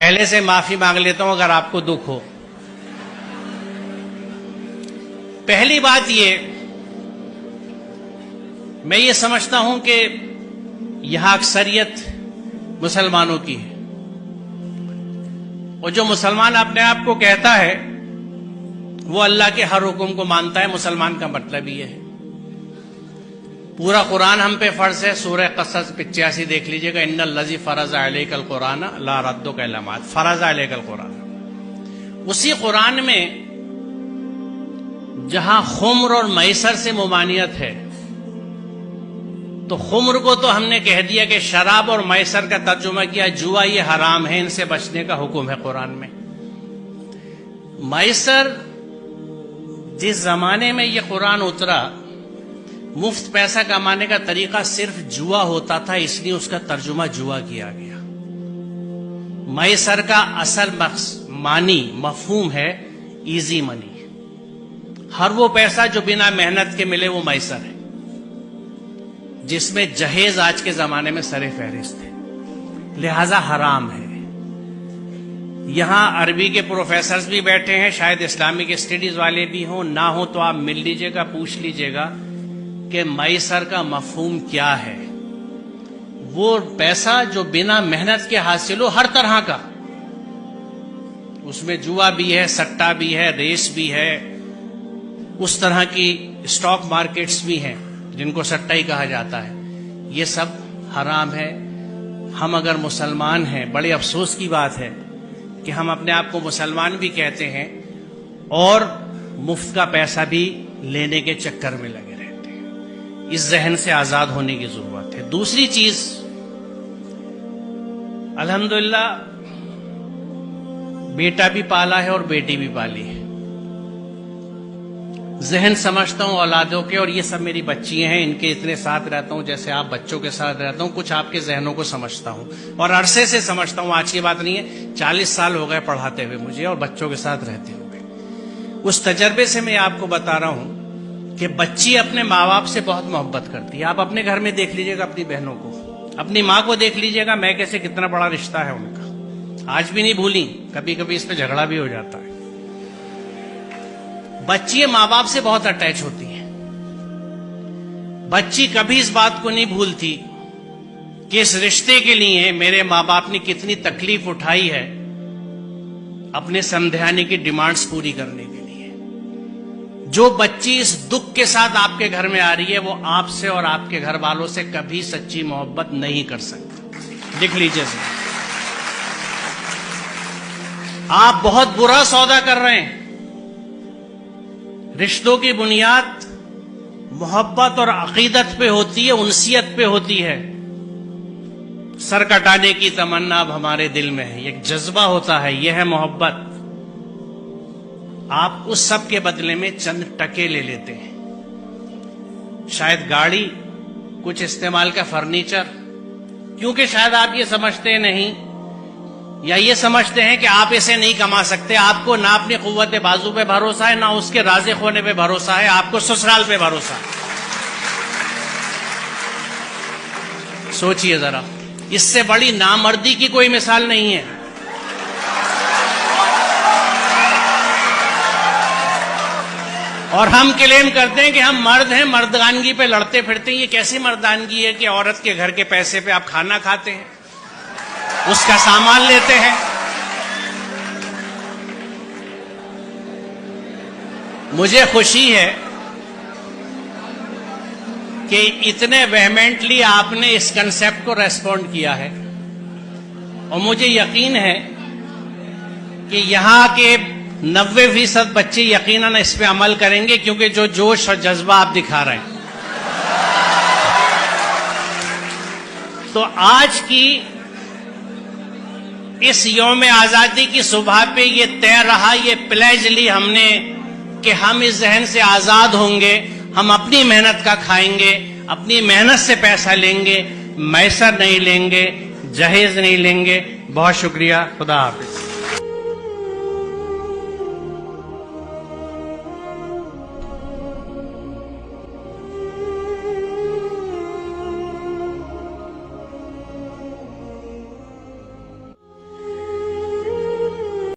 پہلے سے معافی مانگ لیتا ہوں اگر آپ کو دکھ ہو۔ پہلی بات میں یہ سمجھتا ہوں کہ یہاں اکثریت مسلمانوں کی ہے، اور جو مسلمان اپنے آپ کو کہتا ہے وہ اللہ کے ہر حکم کو مانتا ہے۔ مسلمان کا مطلب یہ ہے، پورا قرآن ہم پہ فرض ہے۔ سورہ قصص 85 دیکھ لیجئے گا، ان الذی فرض علیک القرآن لا ردک الا بعد، فرض علیک القرآن۔ اسی قرآن میں جہاں خمر اور میسر سے ممانعت ہے، تو خمر کو تو ہم نے کہہ دیا کہ شراب، اور میسر کا ترجمہ کیا جوا، یہ حرام ہے، ان سے بچنے کا حکم ہے قرآن میں۔ میسر، جس زمانے میں یہ قرآن اترا، مفت پیسہ کمانے کا طریقہ صرف جوا ہوتا تھا، اس لیے اس کا ترجمہ جوا کیا گیا۔ میسر کا اصل معنی مفہوم ہے ایزی منی، ہر وہ پیسہ جو بنا محنت کے ملے وہ میسر ہے، جس میں جہیز آج کے زمانے میں سر فہرست ہے، لہذا حرام ہے۔ یہاں عربی کے پروفیسرز بھی بیٹھے ہیں، شاید اسلامک اسٹڈیز والے بھی ہوں، نہ ہوں تو آپ مل لیجئے گا، پوچھ لیجئے گا کہ میسر کا مفہوم کیا ہے۔ وہ پیسہ جو بنا محنت کے حاصل ہو، ہر طرح کا، اس میں جوا بھی ہے، سٹا بھی ہے، ریس بھی ہے، اس طرح کی اسٹاک مارکیٹس بھی ہیں جن کو سٹا ہی کہا جاتا ہے، یہ سب حرام ہے۔ ہم اگر مسلمان ہیں، بڑے افسوس کی بات ہے کہ ہم اپنے آپ کو مسلمان بھی کہتے ہیں اور مفت کا پیسہ بھی لینے کے چکر میں لگے رہتے ہیں۔ اس ذہن سے آزاد ہونے کی ضرورت ہے۔ دوسری چیز، الحمدللہ بیٹا بھی پالا ہے اور بیٹی بھی پالی ہے۔ ذہن سمجھتا ہوں اولادوں کے، اور یہ سب میری بچیاں ہیں، ان کے اتنے ساتھ رہتا ہوں جیسے آپ بچوں کے ساتھ رہتا ہوں، کچھ آپ کے ذہنوں کو سمجھتا ہوں، اور عرصے سے سمجھتا ہوں، آج کی بات نہیں ہے، 40 سال ہو گئے پڑھاتے ہوئے مجھے اور بچوں کے ساتھ رہتے ہوئے۔ اس تجربے سے میں آپ کو بتا رہا ہوں کہ بچی اپنے ماں باپ سے بہت محبت کرتی ہے۔ آپ اپنے گھر میں دیکھ لیجئے گا، اپنی بہنوں کو، اپنی ماں کو دیکھ لیجئے گا، میں کیسے کتنا بڑا رشتہ ہے ان کا، آج بھی نہیں بھولی، کبھی کبھی اس پہ جھگڑا بھی ہو جاتا ہے۔ بچی ماں باپ سے بہت اٹیچ ہوتی ہے۔ بچی کبھی اس بات کو نہیں بھولتی کہ اس رشتے کے لیے میرے ماں باپ نے کتنی تکلیف اٹھائی ہے اپنے سمدھانے کی ڈیمانڈز پوری کرنے کے لیے۔ جو بچی اس دکھ کے ساتھ آپ کے گھر میں آ رہی ہے، وہ آپ سے اور آپ کے گھر والوں سے کبھی سچی محبت نہیں کر سکتی۔ لکھ لیجئے ذرا، آپ بہت برا سودا کر رہے ہیں۔ رشتوں کی بنیاد محبت اور عقیدت پہ ہوتی ہے، انسیت پہ ہوتی ہے۔ سر کٹانے کی تمنا اب ہمارے دل میں ہے، ایک جذبہ ہوتا ہے، یہ ہے محبت۔ آپ اس سب کے بدلے میں چند ٹکے لے لیتے ہیں، شاید گاڑی، کچھ استعمال کا فرنیچر، کیونکہ شاید آپ یہ سمجھتے نہیں یا یہ سمجھتے ہیں کہ آپ اسے نہیں کما سکتے۔ آپ کو نہ اپنی قوت بازو پہ بھروسہ ہے، نہ اس کے رازق ہونے پہ بھروسہ ہے، آپ کو سسرال پہ بھروسہ ہے۔ سوچئے ذرا، اس سے بڑی نامردی کی کوئی مثال نہیں ہے۔ اور ہم کلیم کرتے ہیں کہ ہم مرد ہیں، مردانگی پہ لڑتے پھرتے ہیں۔ یہ کیسی مردانگی ہے کہ عورت کے گھر کے پیسے پہ آپ کھانا کھاتے ہیں، اس کا سامان لیتے ہیں۔ مجھے خوشی ہے کہ اتنے ویہمنٹلی آپ نے اس کنسپٹ کو ریسپونڈ کیا ہے، اور مجھے یقین ہے کہ یہاں کے 90% بچے یقیناً اس پہ عمل کریں گے، کیونکہ جو جوش اور جذبہ آپ دکھا رہے ہیں۔ تو آج کی اس یوم آزادی کی صبح پہ یہ طے رہا، یہ پلیج لی ہم نے کہ ہم اس ذہن سے آزاد ہوں گے، ہم اپنی محنت کا کھائیں گے، اپنی محنت سے پیسہ لیں گے، میسر نہیں لیں گے، جہیز نہیں لیں گے۔ بہت شکریہ، خدا حافظ۔